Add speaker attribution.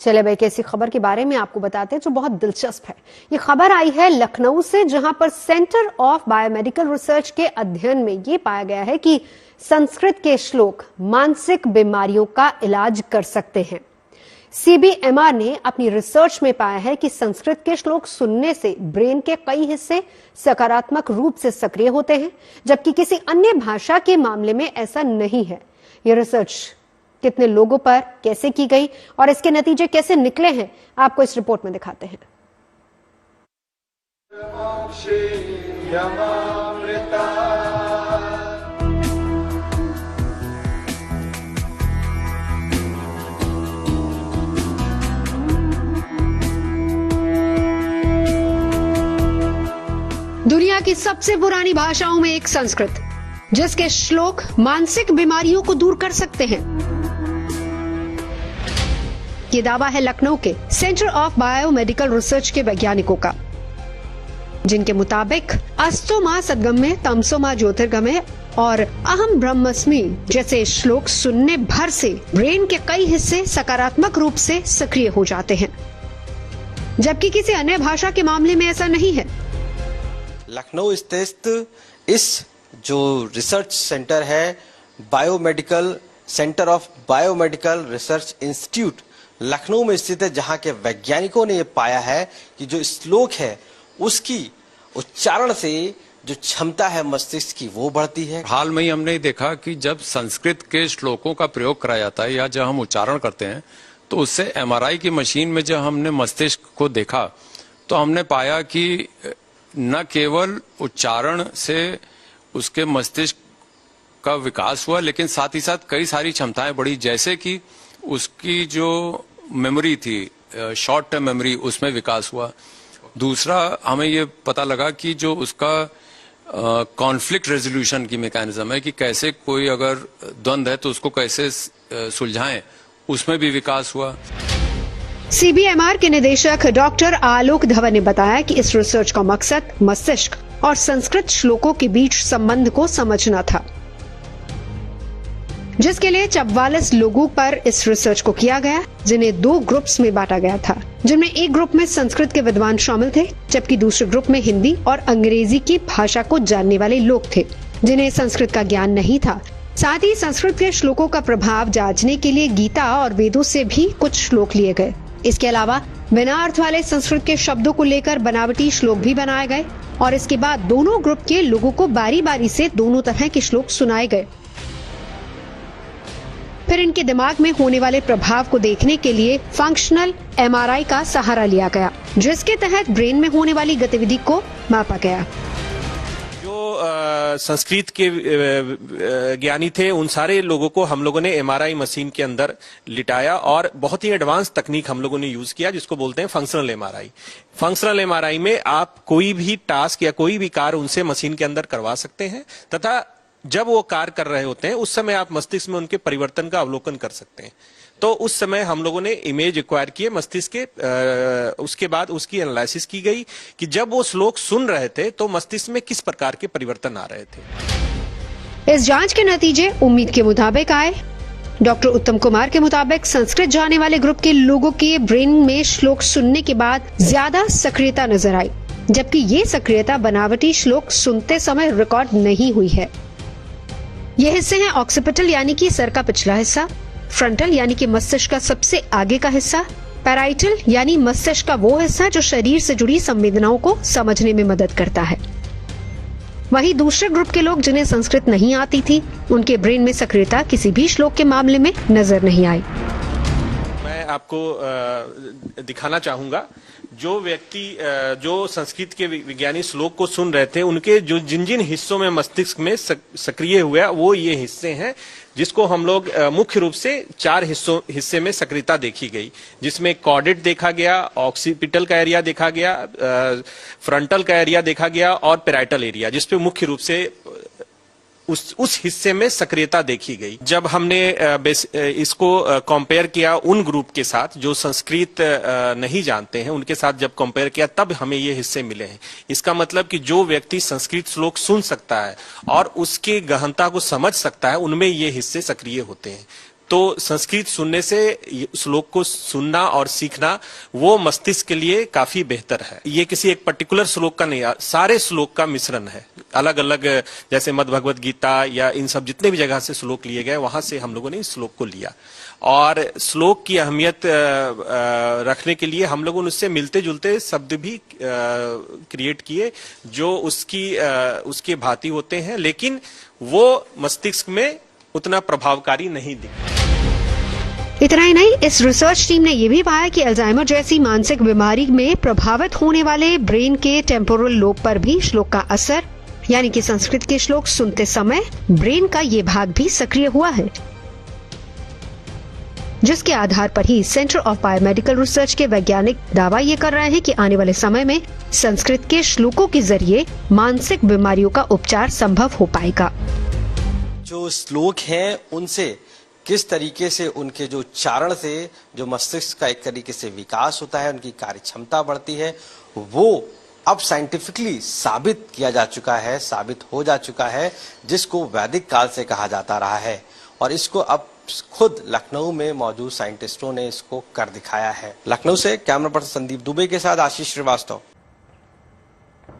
Speaker 1: चले भाई, कैसी खबर के बारे में आपको बताते हैं जो बहुत दिलचस्प है। ये खबर आई है लखनऊ से, जहां पर सेंटर ऑफ बायोमेडिकल रिसर्च के अध्ययन में ये पाया गया है कि संस्कृत के श्लोक मानसिक बीमारियों का इलाज कर सकते हैं। सीबीएमआर ने अपनी रिसर्च में पाया है कि संस्कृत के श्लोक सुनने से ब्रेन के कई हिस्से सकारात्मक रूप से सक्रिय होते हैं, जबकि किसी अन्य भाषा के मामले में ऐसा नहीं है। यह रिसर्च कितने लोगों पर कैसे की गई और इसके नतीजे कैसे निकले हैं, आपको इस रिपोर्ट में दिखाते हैं। दुनिया की सबसे पुरानी भाषाओं में एक संस्कृत, जिसके श्लोक मानसिक बीमारियों को दूर कर सकते हैं। ये दावा है लखनऊ के सेंटर ऑफ बायोमेडिकल रिसर्च के वैज्ञानिकों का, जिनके मुताबिक अस्तो मां सद्गम्य तमसो मां ज्योतिर्गमय और अहम ब्रह्मस्मि जैसे श्लोक सुनने भर से ब्रेन के कई हिस्से सकारात्मक रूप से सक्रिय हो जाते हैं, जबकि किसी अन्य भाषा के मामले में ऐसा नहीं है।
Speaker 2: लखनऊ स्थित इस जो रिसर्च सेंटर है, biomedical centre of biomedical research institute Lucknow में स्थित है, जहां के वैज्ञानिकों ने यह पाया है कि जो श्लोक है उसकी उच्चारण से जो क्षमता है मस्तिष्क की वो बढ़ती है।
Speaker 3: हाल में ही हमने देखा कि जब संस्कृत के श्लोकों का प्रयोग कराया जाता है या जब हम उच्चारण करते हैं, तो उससे एमआरआई की मशीन में जब हमने मस्तिष्क को देखा तो हमने पाया कि न केवल उच्चारण से उसके मस्तिष्क का विकास हुआ, लेकिन साथ ही साथ कई सारी क्षमताएं बढ़ी, जैसे कि उसकी जो मेमोरी थी, शॉर्ट टर्म मेमोरी, उसमें विकास हुआ। दूसरा, हमें ये पता लगा कि जो उसका कॉन्फ्लिक्ट रेजोल्यूशन की मैकेनिज्म है कि कैसे कोई अगर द्वंद्व है तो उसको कैसे सुलझाएं, उसमें भी विकास हुआ।
Speaker 1: सीबीएमआर के निदेशक डॉक्टर आलोक धवन ने बताया कि इस रिसर्च का मकसद मस्तिष्क और संस्कृत श्लोकों के बीच संबंध को समझना था, जिसके लिए 44 लोगों पर इस रिसर्च को किया गया, जिन्हें 2 ग्रुप्स में बांटा गया था, जिनमें एक ग्रुप में संस्कृत के विद्वान शामिल थे, जबकि दूसरे ग्रुप में हिंदी और अंग्रेजी की भाषा को जानने वाले लोग थे, जिन्हें संस्कृत का ज्ञान नहीं था। साथ ही संस्कृत के श्लोकों का प्रभाव जांचने के लिए गीता और वेदों से भी कुछ श्लोक लिए गए। इसके अलावा बिना अर्थ वाले संस्कृत के शब्दों को लेकर बनावटी श्लोक भी बनाए गए और इसके बाद दोनों ग्रुप के लोगों को बारी बारी से दोनों तरह के श्लोक सुनाए गए। फिर इनके दिमाग में होने वाले प्रभाव को देखने के लिए फंक्शनल एमआरआई का सहारा लिया गया, जिसके तहत ब्रेन में होने वाली गतिविधि को मापा गया।
Speaker 4: संस्कृत के ज्ञानी थे, उन सारे लोगों को हम लोगों ने एमआरआई मशीन के अंदर लिटाया और बहुत ही एडवांस तकनीक हम लोगों ने यूज किया, जिसको बोलते हैं फंक्शनल एमआरआई। फंक्शनल एमआरआई में आप कोई भी टास्क या कोई भी कार्य उनसे मशीन के अंदर करवा सकते हैं, तथा जब वो कार्य कर रहे होते हैं उस समय आप मस्तिष्क में उनके परिवर्तन का अवलोकन कर सकते हैं। तो उस समय हम लोगों ने इमेज एक्वायर किए मस्तिष्क के, उसके बाद उसकी एनालिसिस की गई कि जब वो श्लोक सुन रहे थे तो मस्तिष्क में किस प्रकार के परिवर्तन आ रहे थे।
Speaker 1: इस जांच के नतीजे उम्मीद के मुताबिक आए। डॉक्टर उत्तम कुमार के मुताबिक संस्कृत जानने वाले ग्रुप के लोगों के ब्रेन में श्लोक सुनने के बाद ज्यादा सक्रियता नजर आई, जबकि ये सक्रियता बनावटी श्लोक सुनते समय रिकॉर्ड नहीं हुई है। ये हिस्से हैं ऑक्सीपिटल यानी कि सर का पिछला हिस्सा, फ्रंटल यानी कि मस्तिष्क का सबसे आगे का हिस्सा, पैराइटल यानी मस्तिष्क का वो हिस्सा जो शरीर से जुड़ी संवेदनाओं को समझने में मदद करता है। वहीं दूसरे ग्रुप के लोग जिन्हें संस्कृत नहीं आती थी, उनके ब्रेन में सक्रियता किसी भी श्लोक के मामले में नजर नहीं आई।
Speaker 4: मैं आपको दिखाना चाहूंगा, जो व्यक्ति जो संस्कृत के विज्ञानी श्लोक को सुन रहे थे, उनके जो जिन जिन हिस्सों में मस्तिष्क में सक्रिय हुआ वो ये हिस्से हैं, जिसको हम लोग मुख्य रूप से 4 हिस्से में सक्रियता देखी गई, जिसमें कॉर्डेट देखा गया, ऑक्सीपिटल का एरिया देखा गया, फ्रंटल का एरिया देखा गया और पैराइटल एरिया, जिसपे मुख्य रूप से उस हिस्से में सक्रियता देखी गई। जब हमने इसको कंपेयर किया उन ग्रुप के साथ जो संस्कृत नहीं जानते हैं, उनके साथ जब कंपेयर किया तब हमें ये हिस्से मिले हैं। इसका मतलब कि जो व्यक्ति संस्कृत श्लोक सुन सकता है और उसके गहनता को समझ सकता है, उनमें ये हिस्से सक्रिय होते हैं। तो संस्कृत सुनने से श्लोक को सुनना और सीखना वो मस्तिष्क के लिए काफी बेहतर है। ये किसी एक पर्टिकुलर श्लोक का नहीं, सारे श्लोक का मिश्रण है। अलग अलग जैसे मद् भगवत गीता या इन सब जितने भी जगह से श्लोक लिए गए वहां से हम लोगों ने इस श्लोक को लिया और श्लोक की अहमियत रखने के लिए हम लोगों ने उससे मिलते जुलते शब्द भी क्रिएट किए जो उसके भांति होते हैं, लेकिन वो मस्तिष्क में उतना प्रभावकारी नहीं दिखता।
Speaker 1: इतना ही नहीं, इस रिसर्च टीम ने यह भी पाया कि अल्जाइमर जैसी मानसिक बीमारी में प्रभावित होने वाले ब्रेन के टेम्पोरल लोब पर भी श्लोक का असर, यानी कि संस्कृत के श्लोक सुनते समय ब्रेन का ये भाग भी सक्रिय हुआ है, जिसके आधार पर ही सेंटर ऑफ बायोमेडिकल रिसर्च के वैज्ञानिक दावा ये कर रहे हैं कि आने वाले समय में संस्कृत के श्लोकों के जरिए मानसिक बीमारियों का उपचार संभव हो पाएगा।
Speaker 2: जो श्लोक हैं उनसे किस तरीके से उनके जो उच्चारण से जो मस्तिष्क का एक तरीके से विकास होता है, उनकी कार्य क्षमता बढ़ती है, वो अब साइंटिफिकली साबित किया जा चुका है, साबित हो जा चुका है, जिसको वैदिक काल से कहा जाता रहा है और इसको अब खुद लखनऊ में मौजूद साइंटिस्टों ने इसको कर दिखाया है। लखनऊ से कैमरा पर्सन संदीप दुबे के साथ आशीष श्रीवास्तव,